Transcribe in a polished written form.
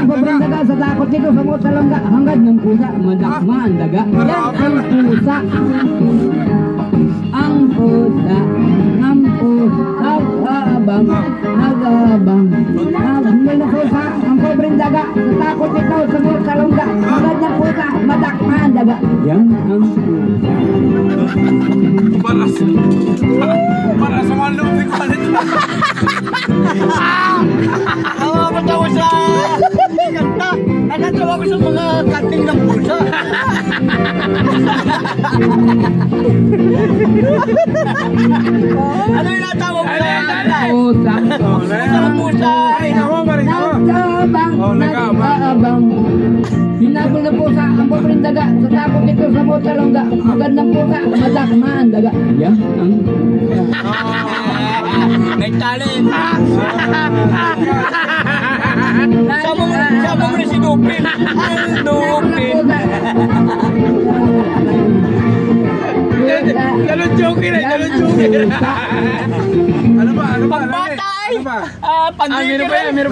ang pobreng daga sa takot nito sa mga talangga. Hangad ng pusa, madakma ang daga. Yan ang pusa. Ang pusa, ang pusa, agabang, agabang. Hangad ng pusa, ang pobreng daga sa takot nito sa mga talangga. Hangad ng pusa, madakma ang daga. Yan ang pusa. Para sa mga lupin ko ulit. Matawa sa kanta. Natawa ko sa mga kanting ng pusa. Ano yung natawa mo sa kanta? Pusa. Pusa. Nag-aabang. Hinabol na pusa ang pobreng daga sa takot nito sa mga talangga. Hangad ng pusa, madakma ang daga. Yan ang pusa. May talent. Siya mong rin si Dupin. Dupin. Dalon joking eh, dalon joking. Ano ba? Pagbatay. Pandikir.